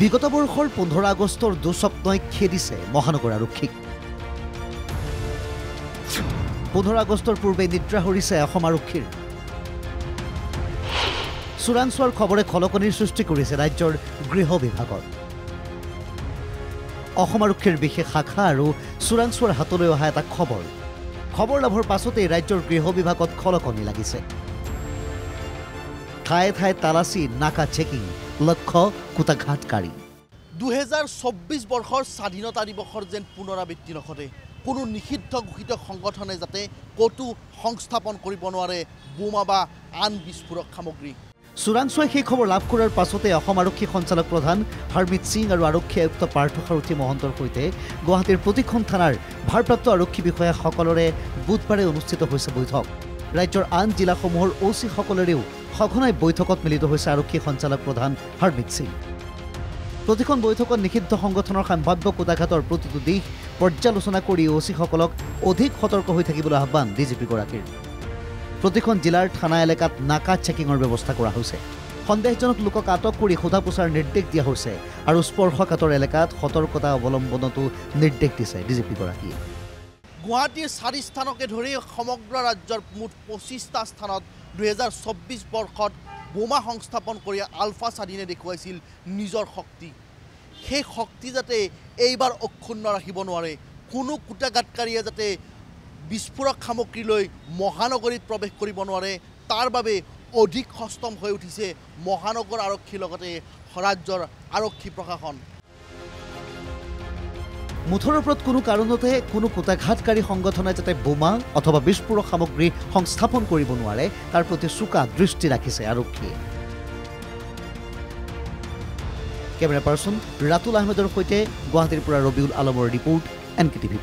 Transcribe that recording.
বিগত বৰ্ষৰ 15 আগষ্টৰ দুঃস্বপ্নই খেদিছে মহানগৰ আৰক্ষীক 15 আগষ্টৰ পূৰ্বে নিদ্ৰা হৰিছে অসম আৰক্ষীৰ চোৰাংচোৱাৰ খবৰে খলকনিৰ সৃষ্টি কৰিছে ৰাজ্যৰ গৃহ বিভাগত অসম আৰক্ষীৰ বিশেষ শাখা আৰু চোৰাংচোৱাৰ হাতলৈ অহা এটা খবৰ লাভৰ পাছতে ৰাজ্যৰ গৃহ বিভাগত খলকনি লাগিছে ঠায়ে ঠায়ে তালাচী নাকা চেকিং লক্ষ্য কুটাঘাতকাৰী 2024 বৰ্ষৰ স্বাধীনতা দিৱসৰ যেন পুনৰাবৃত্তি নঘটে কোনো নিষিদ্ধ ঘোষিত সংগঠনে যাতে কতো সংস্থাপন কৰিব নোৱাৰে বোমা বা আন বিস্ফোৰক সামগ্ৰী চোৰাংচোৱাই সেই খবৰ লাভ কৰাৰ পাছতে অসম আৰক্ষী সঞ্চালক প্ৰধান হৰমিত সিং আৰু আৰক্ষী আয়ুক্ত পাৰ্থ সাৰথী মহন্তৰ সৈতে গুৱাহাটীৰ প্ৰতিখন থানাৰ ভাৰপ্ৰাপ্ত আৰক্ষী বিষয়াসকলৰে বুধবাৰে অনুষ্ঠিত হৈছে বৈঠক ৰাজ্যৰ আন জিলাসমূহৰ OC সকলৰেও সঘনাই বৈঠকত মিলিত হৈছে আৰক্ষী সঞ্চালক প্ৰধান হৰমিত সিং প্ৰতিখন বৈঠকত নিষিদ্ধ সংগঠনৰ সম্ভাৱ্য কুটাঘাতৰ প্ৰতিটো দিশ পৰ্যালোচনা কৰি OC সকলক অধিক সতৰ্ক হৈ থাকিবলৈ আহ্বান ডিজিপি গৰাকীৰ প্ৰতিখন জিলাৰ থানা এলেকাত নাকা চেকিংৰ ব্যৱস্থা কৰা হৈছে সন্দেহজনক লোকক আটক কৰি সোধা পোছাৰ নিৰ্দেশ দিয়া হৈছে আৰু স্পৰ্শকাতৰ এলেকাত সতৰ্কতা অৱলম্বনতো নিৰ্দেশ দিছে ডিজিপি গৰাকীয়ে গুৱাহাটীৰ 4 স্থানকে ধৰি সমগ্ৰ ৰাজ্যৰ মুঠ 25টা স্থানত 2024 বৰ্ষত বোমা সংস্থাপন কৰি আলফা স্বাধীনে দেখুৱাইছিল নিজৰ শক্তি সেই শক্তি যাতে এইবাৰ অক্ষুণ্ণ ৰাখিব নোৱাৰে কোনো কুটাঘাতকাৰীয়ে যাতে বিস্ফোৰক সামগ্ৰী লৈ মহানগৰীত প্ৰৱেশ কৰিব নোৱাৰে তাৰ বাবে অধিক সষ্টম হৈ উঠিছে মহানগৰ আৰক্ষীৰ লগতে ৰাজ্যৰ আৰক্ষী প্ৰশাসন মুঠৰ ওপৰত কোনো কাৰণতে কোনো কুটাঘাতকাৰী সংগঠনে যাতে বোমা অথবা বিস্ফোৰক সামগ্ৰী সংস্থাপন কৰিব নোৱাৰে তাৰ প্ৰতি চোকা দৃষ্টি ৰাখিছে আৰক্ষীয়ে কেমেৰা পাৰ্চন ৰাতুল আহমেদৰ সৈতে গুৱাহাটীৰ পৰা ৰবিউল আলমৰ ৰিপৰ্ট NKTV+